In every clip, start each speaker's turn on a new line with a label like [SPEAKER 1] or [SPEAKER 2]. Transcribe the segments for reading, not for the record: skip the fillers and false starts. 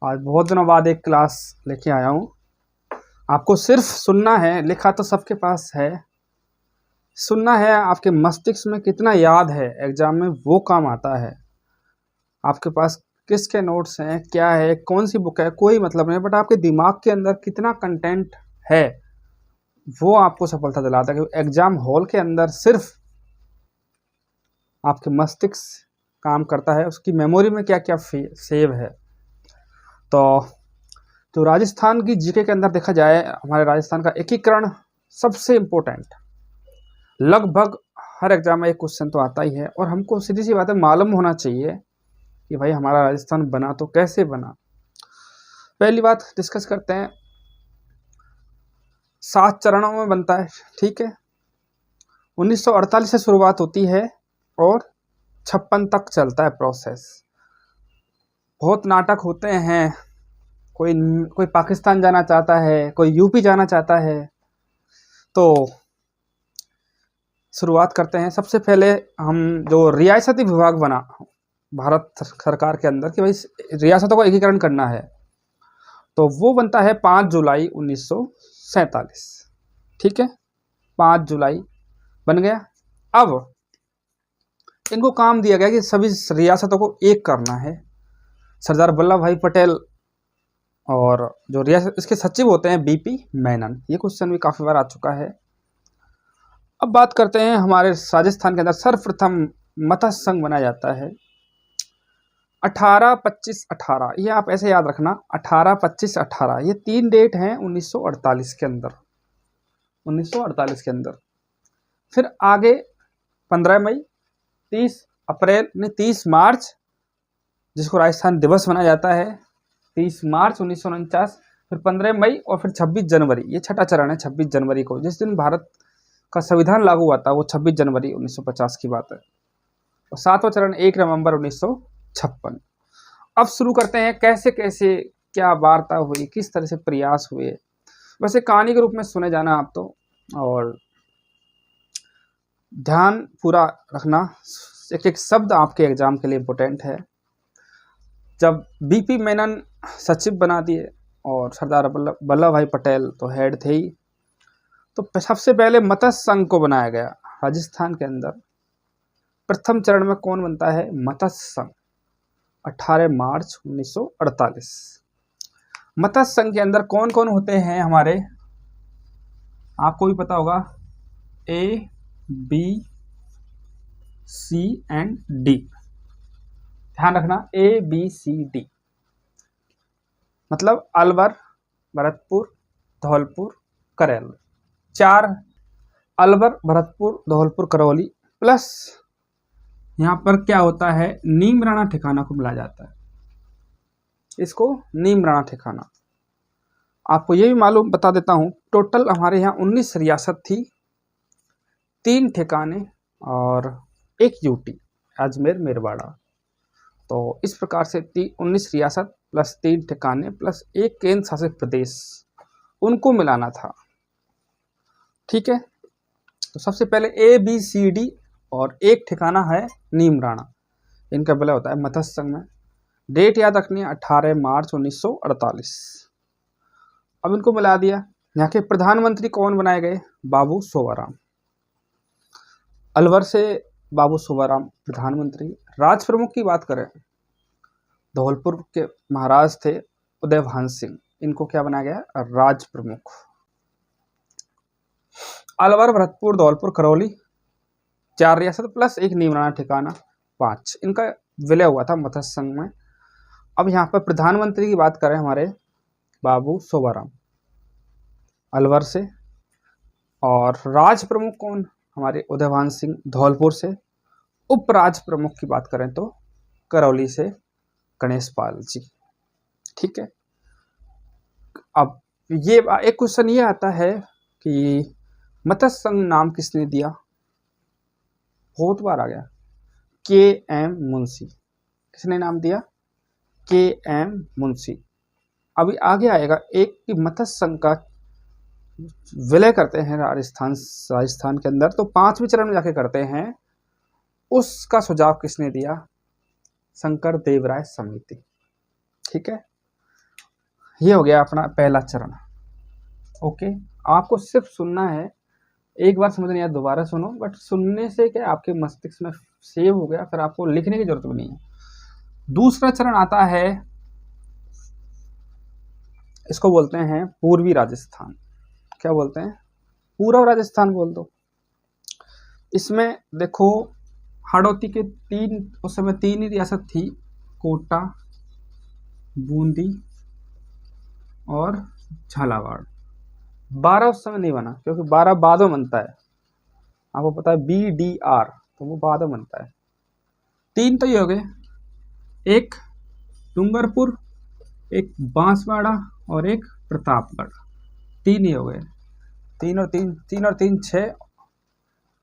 [SPEAKER 1] आज बहुत दिनों बाद एक क्लास लेके आया हूँ। आपको सिर्फ सुनना है, लिखा तो सबके पास है। सुनना है आपके मस्तिष्क में कितना याद है, एग्जाम में वो काम आता है। आपके पास किसके नोट्स हैं, क्या है, कौन सी बुक है, कोई मतलब नहीं, बट आपके दिमाग के अंदर कितना कंटेंट है वो आपको सफलता दिलाता है। क्योंकि एग्जाम हॉल के अंदर सिर्फ आपके मस्तिष्क काम करता है, उसकी मेमोरी में क्या क्या सेव है। तो राजस्थान की जीके के अंदर देखा जाए, हमारे राजस्थान का एकीकरण सबसे इम्पोर्टेंट। लगभग हर एग्जाम में एक क्वेश्चन तो आता ही है, और हमको सीधी सी बात है मालूम होना चाहिए कि भाई हमारा राजस्थान बना तो कैसे बना। पहली बात डिस्कस करते हैं, 7 चरणों में बनता है, ठीक है। 1948 से शुरुआत होती है और 56 तक चलता है प्रोसेस। बहुत नाटक होते हैं, कोई पाकिस्तान जाना चाहता है, कोई यूपी जाना चाहता है। तो शुरुआत करते हैं। सबसे पहले हम जो रियासती विभाग बना भारत सरकार के अंदर कि भाई रियासतों को एकीकरण करना है, तो वो बनता है 5 जुलाई 1947, ठीक है। 5 जुलाई बन गया। अब इनको काम दिया गया कि सभी रियासतों को एक करना है। सरदार वल्लभ भाई पटेल और जो रियासत इसके सचिव होते हैं बीपी मेनन। ये क्वेश्चन भी काफ़ी बार आ चुका है। अब बात करते हैं, हमारे राजस्थान के अंदर सर्वप्रथम मत्स्य संघ बनाया जाता है 18-25-18। ये आप ऐसे याद रखना, 18-25-18 ये 3 डेट हैं 1948 के अंदर। 1948 के अंदर फिर आगे 15 मई, 30 अप्रैल नहीं 30 मार्च, जिसको राजस्थान दिवस मनाया जाता है 30 मार्च 1949। फिर 15 मई और फिर 26 जनवरी, ये छठा चरण है। 26 जनवरी को, जिस दिन भारत का संविधान लागू हुआ था, वो 26 जनवरी 1950 की बात है। और 7वां चरण 1 नवंबर 1956। अब शुरू करते हैं कैसे कैसे क्या वार्ता हुई, किस तरह से प्रयास हुए। वैसे कहानी के रूप में सुने जाना आप तो, और ध्यान पूरा रखना, एक एक शब्द आपके एग्जाम के लिए इम्पोर्टेंट है। जब बीपी मेनन सचिव बना दिए और सरदार वल्लभ भाई पटेल तो हेड थे ही, तो सबसे पहले मत्स्य संघ को बनाया गया राजस्थान के अंदर। प्रथम चरण में कौन बनता है? मत्स्य संघ, 18 मार्च 1948। मत्स्य संघ के अंदर कौन कौन होते हैं हमारे, आपको भी पता होगा, A B C and D. ध्यान रखना, ए बी सी डी मतलब अलवर, भरतपुर, धौलपुर, करेल। 4 अलवर, भरतपुर, धौलपुर, करौली, प्लस यहाँ पर क्या होता है, नीमराणा ठिकाना को मिलाया जाता है। इसको नीमराणा ठिकाना। आपको ये भी मालूम बता देता हूँ, टोटल हमारे यहाँ 19 रियासत थी, 3 ठिकाने और 1 यूटी, अजमेर मेरवाड़ा। तो इस प्रकार से 19 रियासत प्लस 3 ठिकाने प्लस 1 केंद्र शासित प्रदेश, उनको मिलाना था, ठीक है। तो सबसे पहले ए बी सी डी और 1 ठिकाना है नीमराणा, इनका विलय होता है मत्स्य संघ में। डेट याद रखनी है, 18 मार्च 1948। अब इनको मिला दिया। यहाँ के प्रधानमंत्री कौन बनाए गए? बाबू सोवाराम। अलवर से बाबू सोवाराम प्रधानमंत्री। राज प्रमुख की बात करें, धौलपुर के महाराज थे उदयभान सिंह, इनको क्या बनाया गया? राज प्रमुख। अलवर, भरतपुर, धौलपुर, करौली, 4 रियासत प्लस 1 नीमराणा ठिकाना, 5। इनका विलय हुआ था मत्स्य संघ में। अब यहाँ पर प्रधानमंत्री की बात करें, हमारे बाबू सोवाराम अलवर से, और राज प्रमुख कौन? हमारे उदयभान सिंह धौलपुर से। उपराज प्रमुख की बात करें तो करौली से गणेश पाल जी, ठीक है। अब ये एक क्वेश्चन ये आता है कि मत्स्य संघ नाम किसने दिया? बहुत बार आ गया, के एम मुंशी। किसने नाम दिया? के एम मुंशी। अभी आगे आएगा एक कि मत्स्य संघ का विलय करते हैं राजस्थान के अंदर, तो 5वें चरण में जाके करते हैं। उसका सुझाव किसने दिया? शंकर देवराय समिति, ठीक है। ये हो गया अपना पहला चरण। ओके, आपको सिर्फ सुनना है, एक बार समझ नहीं आया दोबारा सुनो, बट सुनने से क्या आपके मस्तिष्क में सेव हो गया, फिर आपको लिखने की जरूरत भी नहीं है। दूसरा चरण आता है, इसको बोलते हैं पूर्वी राजस्थान। क्या बोलते हैं? पूर्व राजस्थान बोल दो। इसमें देखो हाड़ौती के उस समय तीन ही रियासत थी, कोटा, बूंदी और झालावाड़। 12 उस समय नहीं बना, क्योंकि 12 बाद में बनता है, आपको पता है BDR, तो वो बाद में बनता है। 3 तो ये हो गए, एक डूंगरपुर, एक बांसवाड़ा और एक प्रतापगढ़। 3 ही हो गए, 3 और 3 6,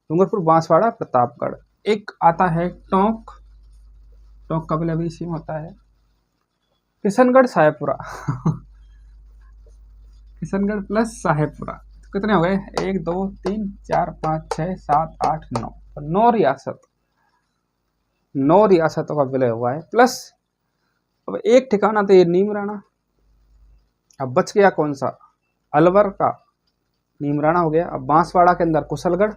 [SPEAKER 1] डूंगरपुर, बांसवाड़ा, प्रतापगढ़। एक आता है टोंक, टोंक का विलय भी इसी में होता है, किशनगढ़, साहेबपुरा किशनगढ़ प्लस साहेबपुरा। तो कितने हो गए? 1 2 3 4 5 6 7 8 9, 9 रियासत, 9 रियासतों का विलय हुआ है। प्लस अब एक ठिकाना तो ये नीमराना, अब बच गया कौन सा? अलवर का नीमराना हो गया। अब बांसवाड़ा के अंदर कुशलगढ़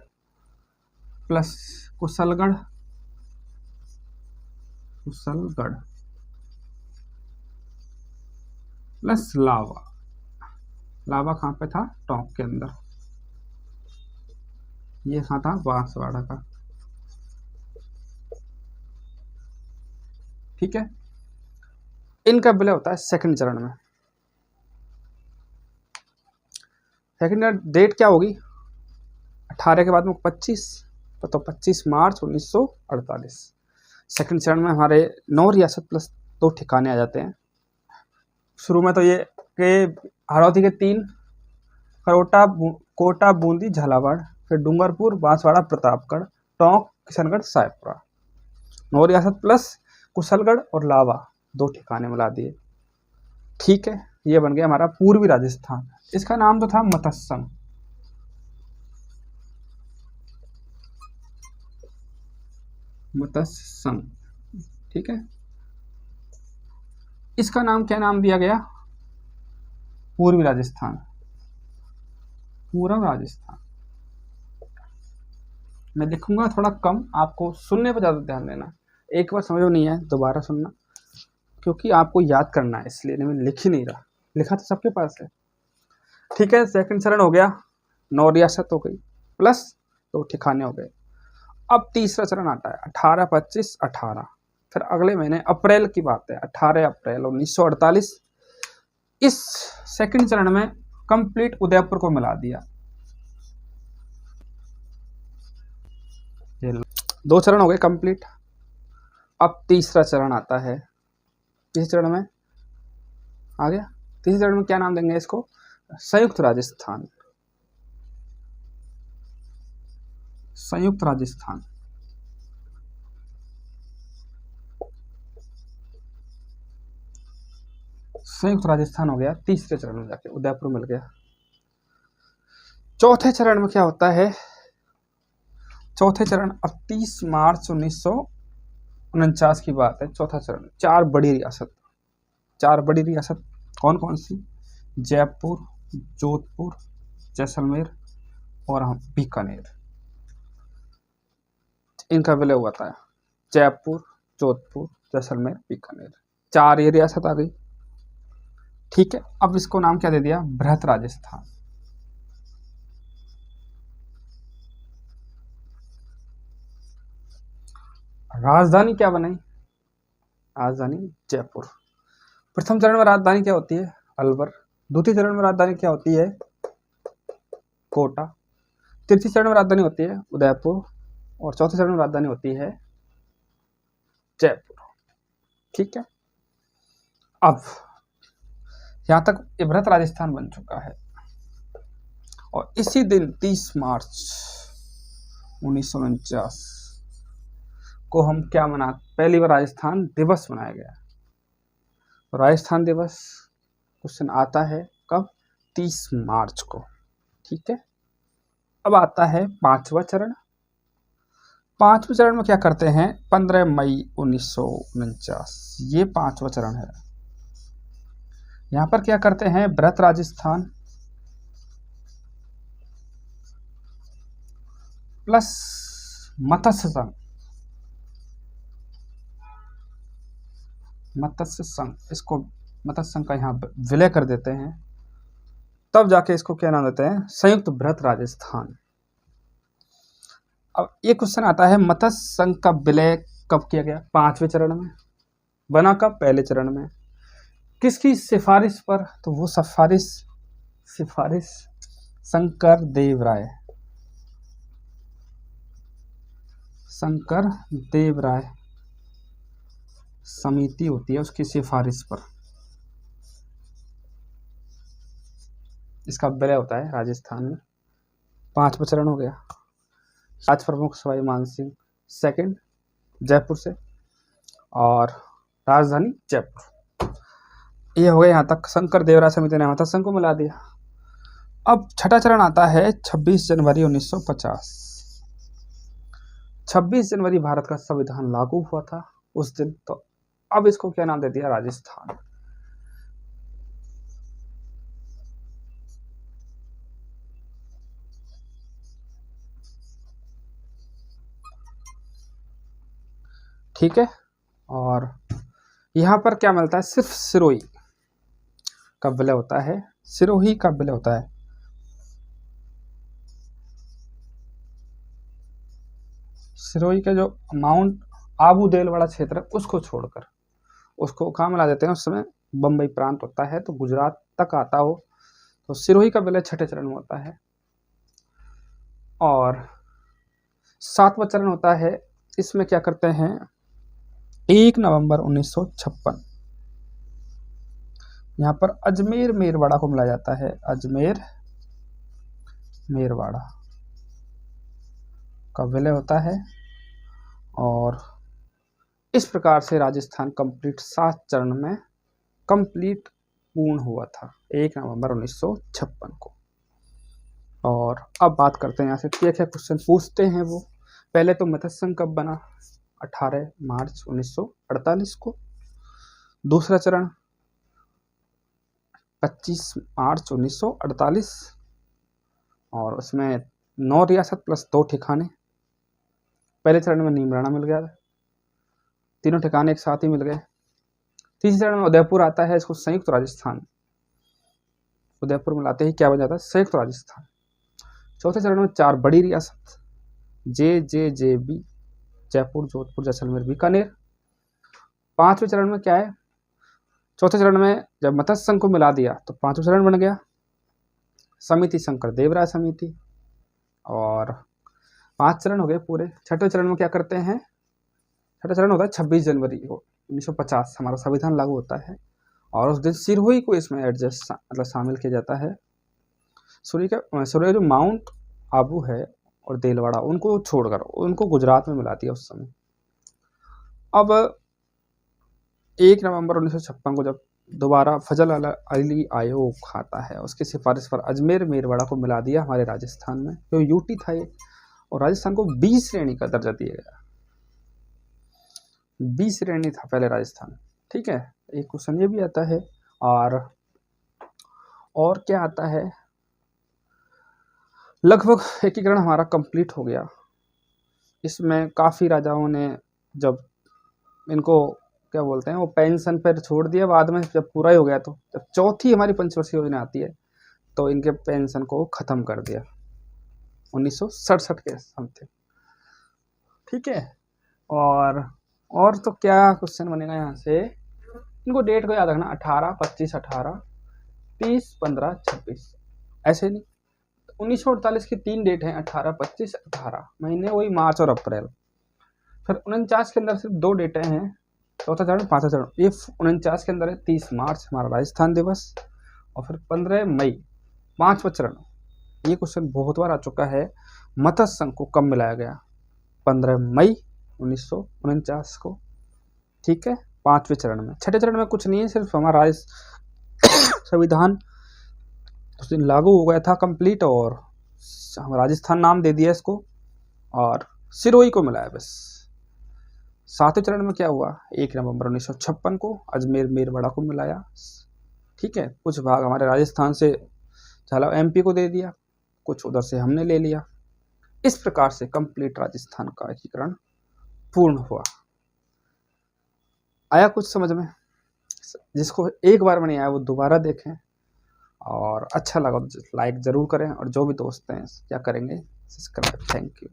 [SPEAKER 1] प्लस कुशलगढ़ प्लस लावा। लावा कहाँ पे था? टोंक के अंदर। ये कहाँ था? बांसवाड़ा का। ठीक है, इनका विलय होता है सेकंड चरण में। सेकंड डेट क्या होगी? 18 के बाद में 25, तो 25 मार्च 1948। सेकंड चरण में हमारे 9 रियासत प्लस 2 ठिकाने आ जाते हैं। शुरू में तो ये के हाड़ौती के 3, कोटा, बूंदी, झालावाड़, फिर डूंगरपुर, बांसवाड़ा, प्रतापगढ़, टोंक, किशनगढ़, साहेबपुरा। 9 रियासत प्लस कुशलगढ़ और लावा 2 ठिकाने मिला दिए। ठीक है, ये बन गया हमारा पूर्वी राजस्थान। इसका नाम तो था मतस्सम। मतस्सम, ठीक है। इसका नाम क्या नाम दिया गया? पूर्वी राजस्थान, पूर्व राजस्थान। मैं लिखूंगा थोड़ा कम, आपको सुनने पर ज़्यादा ध्यान देना। एक बार समझ में नहीं है दोबारा सुनना, क्योंकि आपको याद करना है, इसलिए मैं लिख ही नहीं रहा, लिखा तो सबके पास है। ठीक है, सेकंड चरण हो गया, 9 रियासत हो गई प्लस 2 ठिकाने हो गए। अब तीसरा चरण आता है 18 25 18, फिर अगले महीने अप्रैल की बात है, 18 अप्रैल 1948। इस सेकंड चरण में कंप्लीट उदयपुर को मिला दिया। ये 2 चरण हो गए कंप्लीट। अब तीसरा चरण आता है, तीसरे चरण में आ गया। तीसरे चरण में क्या नाम देंगे इसको? संयुक्त राजस्थान। संयुक्त राजस्थान, संयुक्त राजस्थान हो गया तीसरे चरण में जाके, उदयपुर मिल गया। चौथे चरण में क्या होता है? चौथे चरण अब 30 मार्च 1949 की बात है। चौथा चरण 4 बड़ी रियासत, 4 बड़ी रियासत कौन कौन सी? जयपुर, जोधपुर, जैसलमेर और बीकानेर। इनका विलय हुआ था, जयपुर, जोधपुर, जैसलमेर, बीकानेर। 4 ये रियासत आ गई। ठीक है, अब इसको नाम क्या दे दिया? बृहत राजस्थान। राजधानी क्या बनाई? राजधानी जयपुर। प्रथम चरण में राजधानी क्या होती है? अलवर। द्वितीय चरण में राजधानी क्या होती है? कोटा। तृतीय चरण में राजधानी होती है उदयपुर, और चौथे चरण में राजधानी होती है जयपुर। ठीक है, अब यहां तक बृहत राजस्थान बन चुका है। और इसी दिन 30 मार्च 1949 को हम क्या मना, पहली बार राजस्थान दिवस मनाया गया। राजस्थान दिवस क्वेश्चन आता है कब? 30 मार्च को। ठीक है, अब आता है 5वां चरण। 5वें चरण में क्या करते हैं? 15 मई 1949, ये 5वां चरण है। यहाँ पर क्या करते हैं, ब्रत राजस्थान प्लस मत्स्य संघ, मत्स्य संघ, इसको मत्स्य संघ का यहाँ विलय कर देते हैं, तब जाके इसको क्या नाम देते हैं, संयुक्त ब्रत राजस्थान। अब ये क्वेश्चन आता है, मत्स्य संघ का विलय कब किया गया, 5वें चरण में, बना कब, पहले चरण में, किसकी सिफारिश पर, तो वो सिफारिश शंकर देव राय, शंकर देव राय समिति होती है, उसकी सिफारिश पर इसका विलय होता है राजस्थान में। 5वां चरण हो गया। राज प्रमुख सवाई मानसिंह सेकंड जयपुर से, और राजधानी जयपुर। ये हो गया यहाँ तक, शंकर देवराय समिति ने मत्स्य संघ को मिला दिया। अब छठा चरण आता है 26 जनवरी 1950। 26 जनवरी भारत का संविधान लागू हुआ था उस दिन, तो अब इसको क्या नाम दे दिया, राजस्थान। ठीक है, और यहाँ पर क्या मिलता है, सिर्फ सिरोही का विलय होता है, सिरोही का विलय होता है। सिरोही का जो माउंट आबू देलवाड़ा क्षेत्र है उसको छोड़कर, उसको कहाँ मिला देते हैं, उस समय बम्बई प्रांत होता है, तो गुजरात तक आता हो, तो सिरोही का विलय छठे चरण में होता है। और 7वां चरण होता है, इसमें क्या करते हैं, 1 नवंबर 1956 यहाँ पर अजमेर मेरवाड़ा को मिलाया जाता है, अजमेर मेरवाड़ा का विलय होता है। और इस प्रकार से राजस्थान कंप्लीट 7 चरण में कंप्लीट पूर्ण हुआ था 1 नवंबर 1956 को। और अब बात करते हैं यहाँ से क्या क्या क्वेश्चन पूछते हैं वो। पहले तो मत्स्य संघ कब बना, 18 मार्च 1948 को। दूसरा चरण 25 मार्च 1948, और उसमें 9 रियासत प्लस 2 ठिकाने। पहले चरण में नीमराना मिल गया, तीनों ठिकाने एक साथ ही मिल गए। तीसरे चरण में उदयपुर आता है, इसको संयुक्त राजस्थान, उदयपुर मिलाते ही क्या बन जाता है, संयुक्त राजस्थान। चौथे चरण में 4 बड़ी रियासत, JJJB, जयपुर, जोधपुर, जैसलमेर, बीकानेर। 5वें चरण में क्या है, चौथे चरण में जब मत्स्य संघ को मिला दिया तो 5वां चरण बन गया समिति शंकर देवराय समिति, और 5 चरण हो गए पूरे। छठे चरण में क्या करते हैं, छठा चरण होता है 26 जनवरी 1950, हमारा संविधान लागू होता है, और उस दिन सिरोही को इसमें एडजस्ट मतलब शामिल किया जाता है। सिरोही जो माउंट आबू है और देलवाड़ा, उनको छोड़कर उनको गुजरात में मिला दिया उस समय। अब 1 नवंबर 1956 को जब दोबारा फजल अली आयोग आता है, उसकी सिफारिश पर अजमेर मेरवाड़ा को मिला दिया हमारे राजस्थान में, जो यूटी था ये, और राजस्थान को 20 श्रेणी का दर्जा दिया गया। 20 श्रेणी था पहले राजस्थान, ठीक है। एक क्वेश्चन ये भी आता है। और क्या आता है, लगभग एकीकरण हमारा कंप्लीट हो गया। इसमें काफ़ी राजाओं ने जब इनको क्या बोलते हैं, वो पेंशन पर छोड़ दिया, बाद में जब पूरा ही हो गया, तो जब चौथी हमारी पंचवर्षीय योजना आती है तो इनके पेंशन को ख़त्म कर दिया 1967 के समथिंग, ठीक है। और तो क्या क्वेश्चन बनेगा यहाँ से, इनको डेट को याद रखना, 18, 25, 18, 30, 15, 26, ऐसे नहीं। 1948 की 3 डेट हैं, 18, 25, 18 महीने, वही मार्च और अप्रैल। फिर 49 के अंदर सिर्फ 2 डेटें हैं, चौथा चरण 5वां चरण। ये 49 के अंदर है 30 मार्च हमारा राजस्थान दिवस, और फिर 15 मई 5वां चरण। ये क्वेश्चन बहुत बार आ चुका है, मत्स्य संघ को कब मिलाया गया, 15 मई 1949 को, ठीक है, 5वें चरण में। छठे चरण में कुछ नहीं है, सिर्फ हमारा संविधान उस दिन लागू हो गया था कंप्लीट, और हम राजस्थान नाम दे दिया इसको, और सिरोही को मिलाया बस। 7वें चरण में क्या हुआ, 1 नवंबर 1956 को अजमेर मेरवाड़ा को मिलाया, ठीक है, कुछ भाग हमारे राजस्थान से झाला एमपी को दे दिया, कुछ उधर से हमने ले लिया। इस प्रकार से कंप्लीट राजस्थान का एकीकरण पूर्ण हुआ। आया कुछ समझ में? जिसको एक बार में नहीं आया वो दोबारा देखें, और अच्छा लगा तो लाइक ज़रूर करें, और जो भी दोस्त हैं क्या करेंगे, सब्सक्राइब। Thank you.